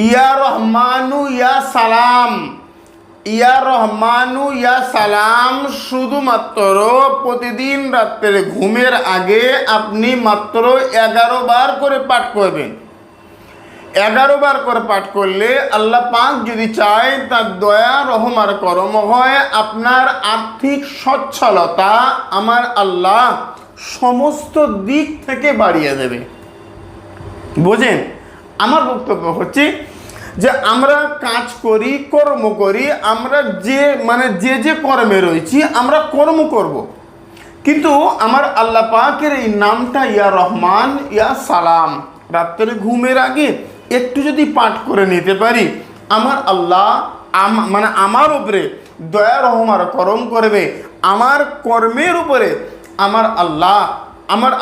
ইয়া রহমানু ইয়া সালাম, ইয়া রহমানু ইয়া সালাম শুধুমাত্র প্রতিদিন রাত্রে ঘুমের আগে আপনি মাত্র 11 বার করে পাঠ করবেন। 11 বার করে পাঠ করলে আল্লাহ পাক যদি চায় তার দয়া রহম আর করম হয়, আপনার আর্থিক সচ্ছলতা আমার আল্লাহ সমস্ত দিক থেকে বাড়িয়ে দেবে। বোঝেন, আমার বক্তব্য হচ্ছে যে আমরা কাজ করি, কর্ম করি, আমরা যে কর্মে রয়েছি আমরা কর্ম করব, কিন্তু আমার আল্লাহ পাকের এই নামটা ইয়া রহমান ইয়া সালাম রাত্রে ঘুমের আগে একটু যদি পাঠ করে নিতে পারি, আমার আল্লাহ আমার উপরে দয়া রহম আর করম করবে। আমার কর্মের উপরে আমার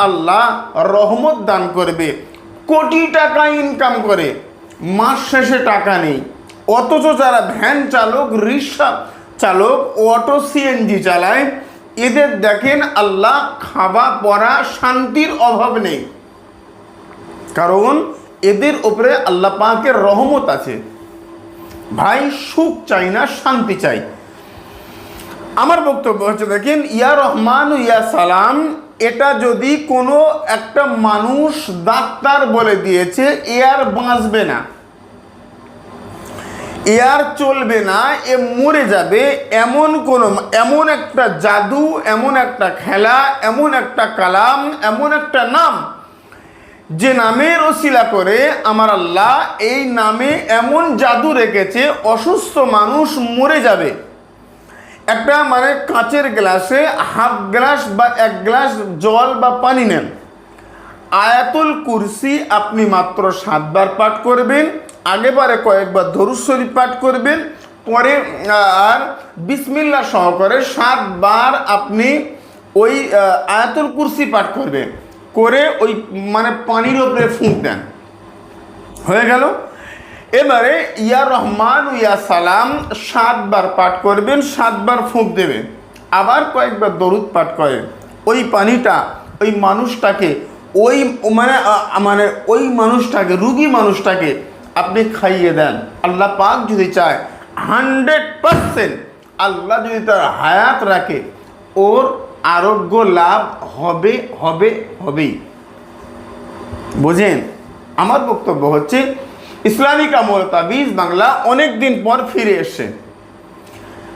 আল্লাহ রহমত দান করবে। কোটি টাকা ইনকাম করে মাস শেষে টাকা নেই, অথচ যারা ভ্যান চালক, রিক্সা চালক, অটো, সিএনজি চালায়, এদের দেখেন আল্লাহ খাওয়া পরা শান্তির অভাব নেই, কারণ এদের উপরে আল্লাহ পাকের রহমত আছে। ভাই, সুখ চাই না, শান্তি চাই। আমার বক্তব্য হচ্ছে, দেখেন ইয়া রহমান ইয়া সালাম, এটা যদি কোনো একটা মানুষ ডাক্তার বলে দিয়েছে এ আর বাঁচবে না, এ আর চলবে না, এ মরে যাবে, এমন একটা জাদু, এমন একটা খেলা, এমন একটা কালাম, এমন একটা নাম, যে নামের ওসিলা করে আমার আল্লাহ এই নামে এমন জাদু রেখেছে, অসুস্থ মানুষ মরে যাবে। একটা কাঁচের গ্লাসে হাফ গ্লাস বা 1 গ্লাস জল বা পানি নেন, আয়াতুল কুরসি আপনি মাত্র 7 বার পাঠ করবেন, আগেবারে কয়েকবার দরুদ শরীফ পাঠ করবেন, পরে আর বিসমিল্লাহ সহকারে 7 বার আপনি ওই আয়াতুল কুরসি পাঠ করবেন, করে ওই পানির উপরে ফুঁক দেন, হয়ে গেল। এবারে ইয়া রহমান ইয়া সালাম 7 বার পাঠ করবেন, 7 বার ফুঁক দেবেন, আবার কয়েকবার দরুদ পাঠ করেন, ওই পানিটা ওই মানুষটাকে ওই মানুষটাকে, রুগী মানুষটাকে আপনি খাইয়ে দেন। আল্লাহ পাক যদি চায় 100% আল্লাহ যদি তার হায়াত রাখে, ওর আরোগ্য লাভ হবেই। বোঝেন, আমার বক্তব্য হচ্ছে ইসলামিক আমল তাবিজ বাংলা অনেক দিন পর ফিরে এসছে।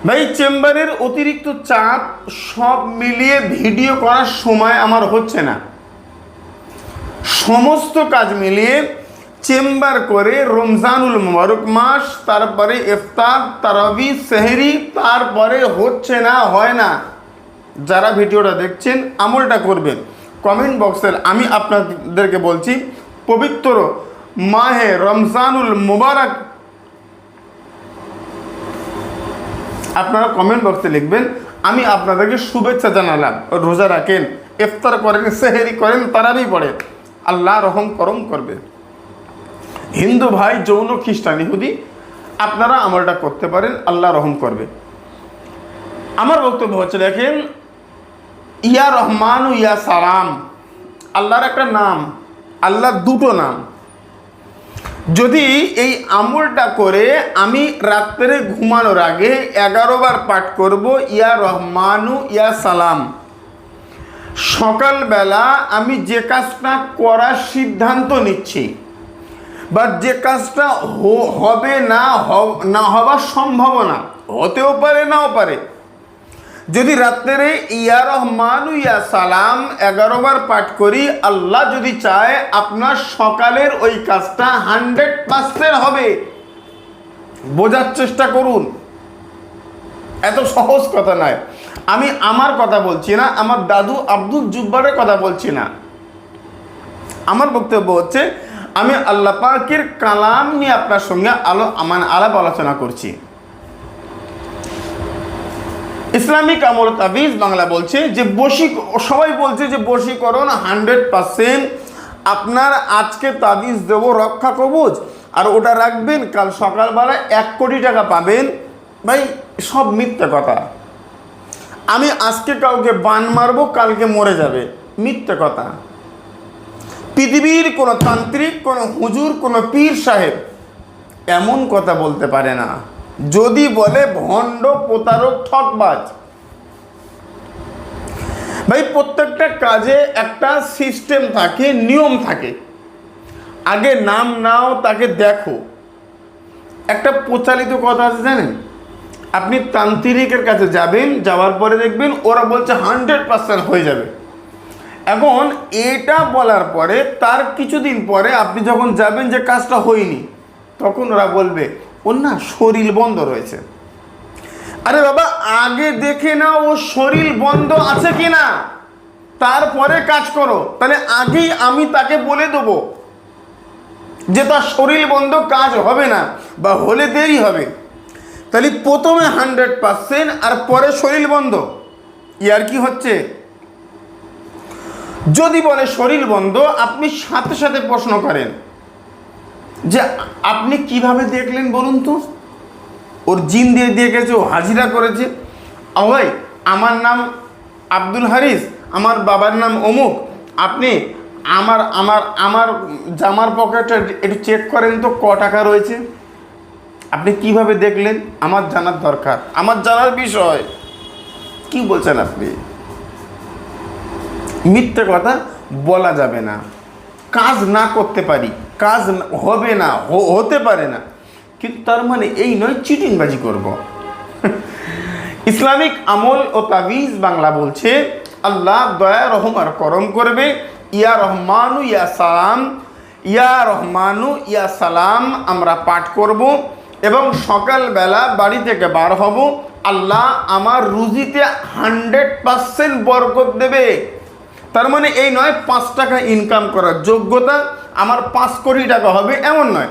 ভাই, চেম্বারের অতিরিক্ত চাপ সব মিলিয়ে ভিডিও করার সময় আমার হচ্ছে না, সমস্ত কাজ মিলিয়ে চেম্বার করে রমজানুল মুবারক মাস, তারপরে ইফতার, তারাবি, সেহরি, তারপরে হচ্ছে না, হয় না। যারা ভিডিওটা দেখছেন আমলটা করবেন। কমেন্ট বক্সের আমি আপনাদেরকে বলছি, পবিত্র মাহে রমজানুল মুবারক আপনারা কমেন্ট বক্সে লিখবেন, আমি আপনাদেরকে শুভেচ্ছা জানালাম। রোজা রাখেন, ইফতার করেন, সেহরি করেন, তারাবি পড়েন, আল্লাহ রহম করম করবে। হিন্দু ভাই, যৌন খ্রিস্টান, ইহুদি, আপনারা আমলটা করতে পারেন, আল্লাহ রহম করবে। আমার বক্তব্য হচ্ছে, দেখেন ইয়া রহমান ইয়া সালাম আল্লাহর একটা নাম, আল্লাহর 2টো নাম। যদি এই আমলটা করে আমি রাত্রে ঘুমানোর আগে 11 বার পাঠ করব ইয়া রহমানু ইয়া সালাম, সকালবেলা আমি যে কাজটা করার সিদ্ধান্ত নিচ্ছি বা যে কাজটা হবে না হওয়ার সম্ভাবনা, হতেও পারে নাও পারে, যদি রাত্রে ইয়া রহমানু ইয়া সালাম 11 বার পাঠ করি, আল্লাহ যদি চায় আপনার সকালের ওই কাজটা 100% হবে। বোঝার চেষ্টা করুন, এত সহজ কথা নয়। আমি আমার কথা বলছি না, আমার দাদু আব্দুল জুব্বারের কথা বলছি না। আমার বক্তব্য হচ্ছে, আমি আল্লাহ পাকের কালাম নিয়ে আপনার সঙ্গে আলাপ আলোচনা করছি। ইসলামিক আমল তাবিজ বাংলা বলছে যে সবাই বলছে যে বশীকরণ 100%, আপনার আজকে তাবিজ দেব রক্ষা কবচ, আর ওটা রাখবেন, কাল সকালবেলা 1 কোটি টাকা পাবেন। ভাই, সব মিথ্যা কথা। আমি আজকে কাউকে বান মারবো, কালকে মরে যাবে, মিথ্যা কথা। পৃথিবীর কোনো তান্ত্রিক, কোনো হুজুর, কোনো পীর সাহেব এমন কথা বলতে পারে না। যদি বলে ভণ্ড, প্রতারক, ঠকবাজ। ভাই প্রত্যেকটা কাজে একটা সিস্টেম থাকে, নিয়ম থাকে। আগে নাম নাও, তাকে দেখো। একটা প্রচালিত কথা আছে জানেন, আপনি তান্ত্রিকের কাছে যাবেন, যাওয়ার পরে দেখবেন ওরা বলছে 100% হয়ে যাবে। এখন এটা বলার পরে তার কিছুদিন পরে আপনি যখন যাবেন যে কাজটা হয়নি, তখন ওরা বলবে ওর না শরীর বন্ধ রয়েছে। আরে বাবা, আগে দেখে না ও শরীর বন্ধ আছে কিনা, তারপরে কাজ করো। তাহলে আগেই আমি তাকে বলে দেবো যে তার শরীর বন্ধ, কাজ হবে না বা হলে দেরি হবে। তাহলে প্রথমে 100% আর পরে শরীর বন্ধ, ইয়ার কি হচ্ছে? যদি বলে শরীর বন্ধ, আপনি সাথে সাথে প্রশ্ন করেন যে আপনি কিভাবে দেখলেন বলুন তো? ওর জিন দিয়ে গেছে, ও হাজিরা করেছে। ভাই আমার নাম আব্দুল হারিস, আমার বাবার নাম অমুক, আপনি আমার আমার আমার জামার পকেটটা একটু চেক করেন তো ক টাকা রয়েছে। আপনি কিভাবে দেখলেন? আমার জানার দরকার, আমার জানার বিষয়। কি বলছেন আপনি? মিথ্যে কথা বলা যাবে না। কাজ না করতে পারি, কাজ হবে না, হতে পারে না, কিন্তু তার মানে এই নয় চিটিংবাজি করব। ইসলামিক আমল ও তাবিজ বাংলা বলছে আল্লাহ দয়া রহম আর করম করবে। ইয়া রহমানু ইয়া সালাম, ইয়া রহমানু ইয়া সালাম আমরা পাঠ করব এবং সকালবেলা বাড়ি থেকে বার হব। আল্লাহ আমার রুজিতে 100% বরকত দেবে। তার মানে এই নয় 5 টাকা ইনকাম করার যোগ্যতা আমার 5 কোটি টাকা হবে, এমন নয়।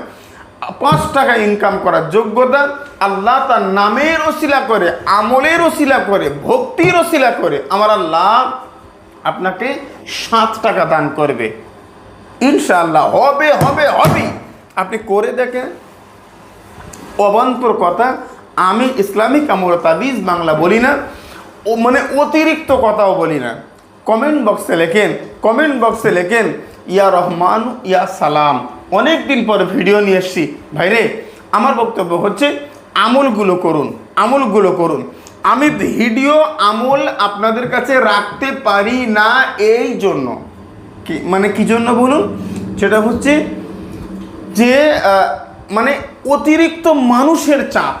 5 টাকা ইনকাম করার যোগ্যতা আল্লাহ তার নামের ওসিলা করে, আমলের ওসিলা করে, ভক্তির ওসিলা করে আমার আল্লাহ আপনাকে 7 টাকা দান করবে। ইনশাআল্লাহ হবে হবে হবে। আপনি করে দেখেন। অবান্তর কথা আমি ইসলামিক আমল তাবিজ বাংলা বলি না, ও মানে অতিরিক্ত কথাও বলি না। কমেন্ট বক্সে লেখেন, কমেন্ট বক্সে লেখেন ইয়া রহমান ইয়া সালাম। অনেক দিন পরে ভিডিও নিয়ে এসছি ভাইরে। আমার বক্তব্য হচ্ছে আমলগুলো করুন, আমলগুলো করুন। আমি ভিডিও আমল আপনাদের কাছে রাখতে পারি না এই জন্য, কি মানে কি জন্য বলুন? সেটা হচ্ছে যে মানে অতিরিক্ত মানুষের চাপ।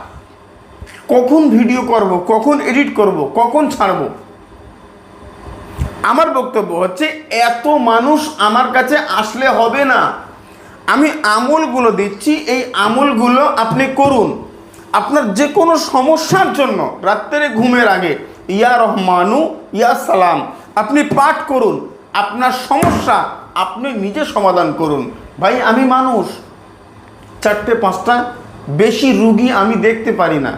কখন ভিডিও করব, কখন এডিট করব, কখন ছাড়ব। আমার বক্তব্য হচ্ছে এত মানুষ আমার কাছে আসলে হবে না। আমি আমলগুলো দিচ্ছি, এই আমলগুলো আপনি করুন। আপনার যে কোনো সমস্যার জন্য রাত্রে ঘুমের আগে ইয়া রহমানু ইয়া সালাম আপনি পাঠ করুন। আপনার সমস্যা আপনি নিজে সমাধান করুন। ভাই আমি মানুষ, 4-5টা বেশি রুগী আমি দেখতে পারি না।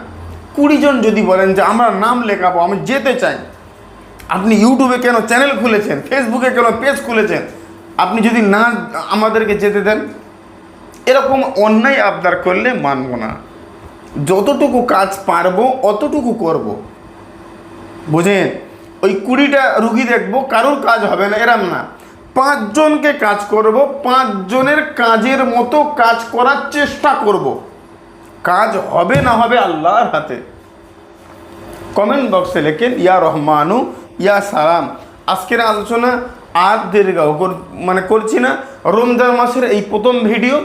20 জন যদি বলেন যে আমরা নাম লেখাবো, আমি যেতে চাই। আপনি ইউটিউবে কেন চ্যানেল খুলেছেন, ফেসবুকে কেন পেজ খুলেছেন? আপনি যদি না আমাদেরকে যেতে দেন, এরকম অন্যায় আবদার করলে মানব না। যতটুকু কাজ পারবো অতটুকু করব, বুঝেন? ওই 20টা রুগী দেখবো, কারোর কাজ হবে না এরম না। 5 জনকে কাজ করব, 5 জনের কাজের মতো কাজ করার চেষ্টা করব। কাজ হবে না হবে আল্লাহর হাতে। কমেন্ট বক্সে লেখেন ইয়া রহমানু ইয়া সালাম। আজকের আলোচনা আর দীর্ঘাও মানে করছি না। রমজান মাসের এই প্রথম ভিডিও,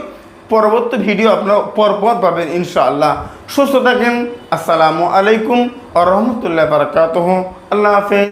পরবর্তী ভিডিও আপনারা পরপর পাবেন ইনশাআল্লাহ। সুস্থ থাকেন। আসসালামু আলাইকুম ওয়া রাহমাতুল্লাহি ওয়া বারাকাতুহু। আল্লাহ হাফেজ।